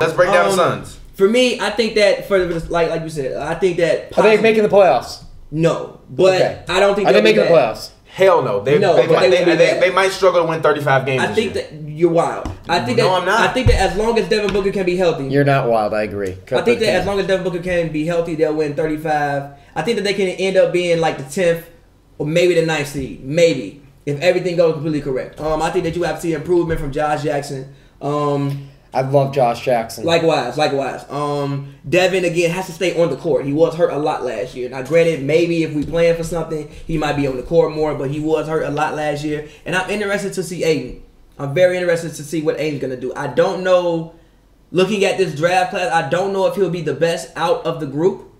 Let's break down the Suns. For me, I think that for like you said, I think that are they making the playoffs? No, but I don't think are they making the playoffs. Hell no. They might struggle to win 35 games. I think that you're wild. I think I'm not. I think that as long as Devin Booker can be healthy, you're not wild. I agree. I think that as long as Devin Booker can be healthy, they'll win 35. I think that they can end up being like the 10th or maybe the 9th seed, maybe if everything goes completely correct. I think that you have to see improvement from Josh Jackson. I love Josh Jackson. Likewise. Devin, again, has to stay on the court. He was hurt a lot last year. Now, granted, maybe if we plan for something, he might be on the court more, but he was hurt a lot last year. And I'm interested to see Aiden. I'm very interested to see what Aiden's going to do. I don't know, looking at this draft class, I don't know if he'll be the best out of the group.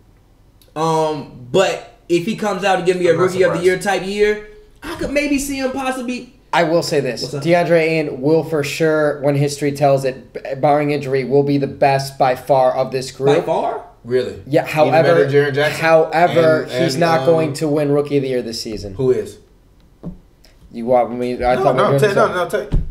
But if he comes out and give me a Rookie of the Year type year, I could maybe see him possibly... I will say this. DeAndre Ayton will for sure, when history tells it, barring injury, will be the best by far of this group. By far? Really? Yeah, however, he's not going to win Rookie of the Year this season. Who is? You want me?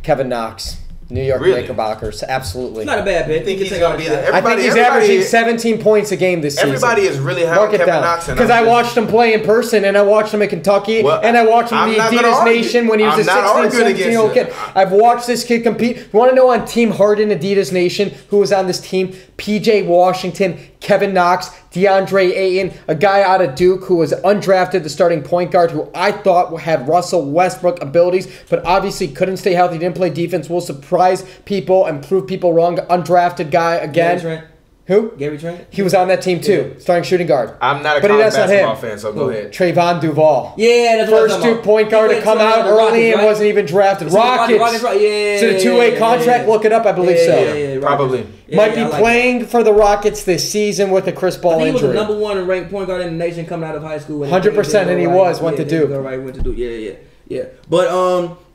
Kevin Knox. New York Knickerbockers, absolutely. It's not a bad pick. I think he's going to be there. I think he's averaging 17 points a game this season. Everybody is really high on Kevin Knox. Because I watched him play in person, and I watched him in Kentucky, and I watched him in the Adidas Nation when he was a 16, 17-year-old kid. I've watched this kid compete. You want to know on Team Harden, Adidas Nation, who was on this team? PJ Washington, Kevin Knox, DeAndre Ayton, a guy out of Duke who was undrafted, the starting point guard, who I thought had Russell Westbrook abilities, but obviously couldn't stay healthy, didn't play defense, will surprise people and prove people wrong. Undrafted guy again. Who? Gary Trent? He was on that team too, starting shooting guard. I'm not a college basketball fan, so go ahead. Trayvon Duval. Yeah, that's what First Duke point guard to come out early and wasn't even drafted. Rockets. Yeah. Is it a two-way contract? Look it up, I believe so. Yeah, probably. Might be playing for the Rockets this season with a Chris Paul injury. He was the number one ranked point guard in the nation coming out of high school. 100%, and he went to Duke. Went to Duke. Yeah. But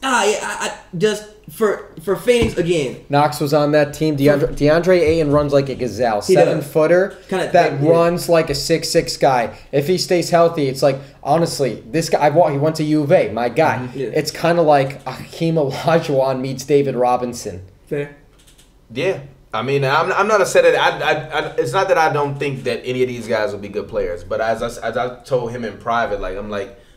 I just for Phoenix again. Knox was on that team. DeAndre Ayton runs like a gazelle, 7-footer that runs like a 6'6" guy. If he stays healthy, it's like honestly, this guy. He went to U of A, my guy. Mm-hmm. Yeah. It's kind of like Hakeem Olajuwon meets David Robinson. Fair. Yeah. I mean, I'm not upset at it. It's not that I don't think that any of these guys will be good players, but as I told him in private,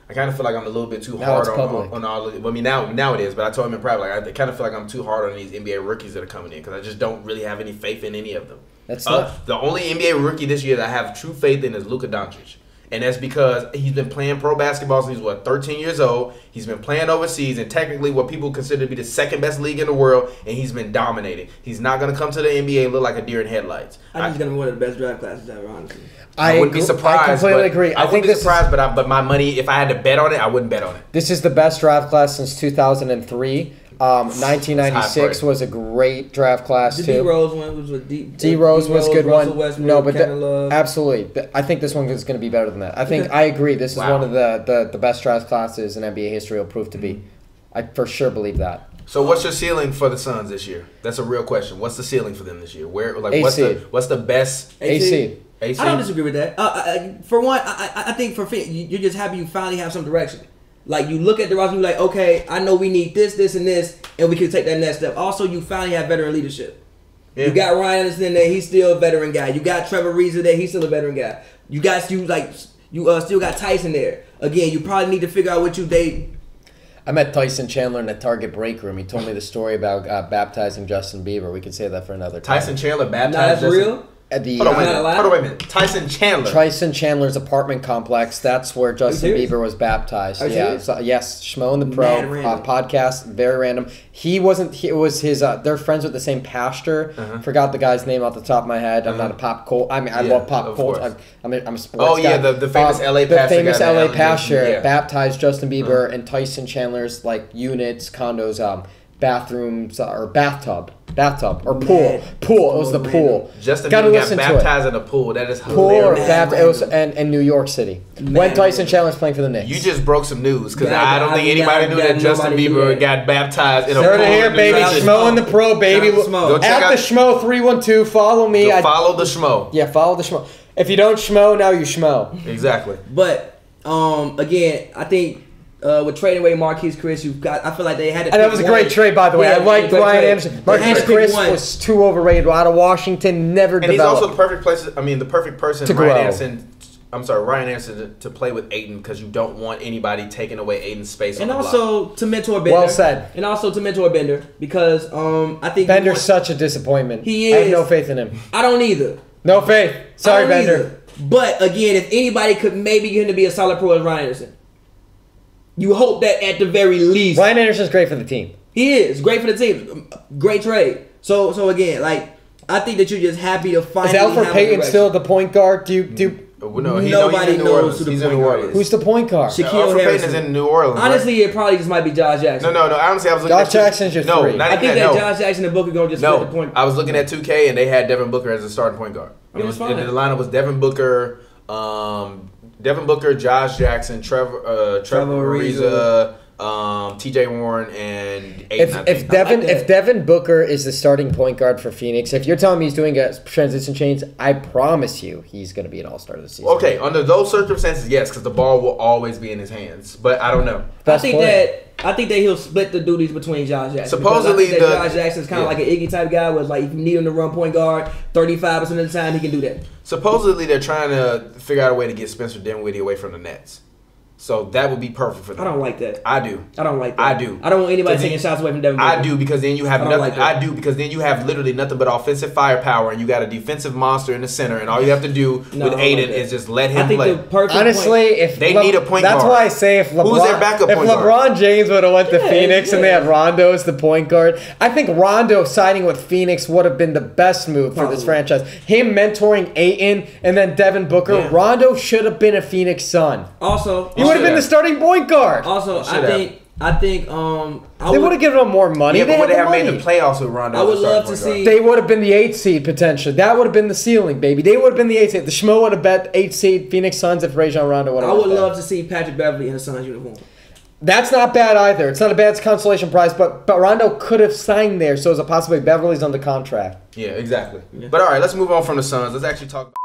I kind of feel like I'm a little bit too hard on all of it. I mean, now it is, but I told him in private, I kind of feel like I'm too hard on these NBA rookies that are coming in because I just don't really have any faith in any of them. The only NBA rookie this year that I have true faith in is Luka Doncic. And that's because he's been playing pro basketball since he's, 13 years old. He's been playing overseas and technically what people consider to be the second best league in the world, and he's been dominating. He's not going to come to the NBA and look like a deer in headlights. I think he's going to be one of the best draft classes ever, honestly. I wouldn't be surprised. I completely agree. I wouldn't be surprised, but my money, if I had to bet on it, I wouldn't bet on it. This is the best draft class since 2003. 1996 was a great draft class too. The D-Rose one was a D-Rose was a good one. Westbrook, no, but absolutely. I think this one is going to be better than that. I think I agree. This is one of the best draft classes in NBA history will prove to be. I for sure believe that. So what's your ceiling for the Suns this year? That's a real question. What's the ceiling for them this year? What's the best AC? I don't disagree with that. For one, I think for you're just happy you finally have some direction. Like, you look at the roster and you're like, okay, I know we need this, this, and this, and we can take that next step. Also, you finally have veteran leadership. Yeah. You got Ryan Anderson there, he's still a veteran guy. You got Trevor Ariza there, he's still a veteran guy. You still got Tyson there. Again, you probably need to figure out what I met Tyson Chandler in the Target break room. He told me the story about baptizing Justin Bieber. We could say that for another time. Tyson Chandler baptized Justin? Real? Hold on, wait a minute. Tyson Chandler's apartment complex. That's where Justin Bieber was baptized. Yes, Schmo and the Pro podcast. Very random. He wasn't. It was his. They're friends with the same pastor. Forgot the guy's name off the top of my head. I'm not a pop cult. I mean, I love pop cult. I'm a sports guy. Oh yeah, the famous LA pastor. The famous LA pastor baptized Justin Bieber and Tyson Chandler's units, condos, bathrooms or bathtub or pool. It was the pool. Justin Bieber got baptized in a pool. That is hilarious. It was in New York City when Tyson Chandler was playing for the Knicks. You just broke some news because I don't think anybody knew that Justin Bieber got baptized in a pool. Heard it here, baby. Schmo and the Pro, baby. Go check out the Schmo 312. Follow me. Follow the Schmo. Yeah, follow the Schmo. If you don't Schmo, now you Schmo. Exactly. But again, I think with trading away Marquise Chris, I feel like they had to. And that was a great trade, by the way. I liked Ryan Anderson. Marquise Chris was too overrated. Out of Washington, never developed. And he's also the perfect person, Ryan Anderson to play with Ayton because you don't want anybody taking away Ayton's space. And also to mentor Bender. Well said. And also to mentor Bender because I think Bender's such a disappointment. He is. I have no faith in him. I don't either. No faith. Sorry, Bender. Either. But again, if anybody could maybe get him to be a solid pro as Ryan Anderson, you hope that at the very least. Ryan Anderson's great for the team. He is great for the team. Great trade. So again, like I think that you're just happy to finally. Is Elfrid Payton still the point guard? Nobody knows who the point guard is. Who's the point guard? Shaquille Harrison is in New Orleans. Honestly, it probably just might be Josh Jackson. No. Honestly, I was looking at Josh Jackson's your three. I think that Josh Jackson and Booker going to just split the point. I was looking at 2K and they had Devin Booker as a starting point guard. The lineup was Devin Booker, Josh Jackson, Trevor Ariza, TJ Warren, and Ayton. If Devin Booker is the starting point guard for Phoenix, if you're telling me he's doing a transition change, I promise you he's going to be an all-star this season. Okay, under those circumstances, yes, because the ball will always be in his hands. But I don't know. I think that he'll split the duties between Josh Jackson. Supposedly, Josh Jackson's kind of like an Iggy type guy, where like if you need him to run point guard 35% of the time, he can do that. Supposedly, they're trying to figure out a way to get Spencer Dinwiddie away from the Nets. So that would be perfect for them. I don't like that. I do. I don't like that. I do. I don't want anybody taking shots away from Devin Booker. I do because then you have nothing. I do because then you have literally nothing but offensive firepower, and you got a defensive monster in the center, and all you have to do with Aiden is just let him play. Honestly, if they need a point guard, that's why I say if LeBron, who's their backup point guard? LeBron James would have went to Phoenix and they had Rondo as the point guard, I think Rondo signing with Phoenix would have been the best move for this franchise. Him mentoring Ayton and then Devin Booker. Yeah. Rondo should have been a Phoenix Sun. Also, he would have been the starting point guard. Also, I think they would have given him more money. Yeah, but would they have made the playoffs with Rondo? I would love to see. They would have been the 8th seed potentially. That would have been the ceiling, baby. They would have been the 8th seed. The Schmo would have bet 8th seed Phoenix Suns if Rajon Rondo would have. I would love to see Patrick Beverly in a Suns uniform. That's not bad either. It's not a bad consolation prize, but Rondo could have signed there, so there's a possibility Beverly's on the contract. Yeah, exactly. Yeah. But all right, let's move on from the Suns. Let's actually talk.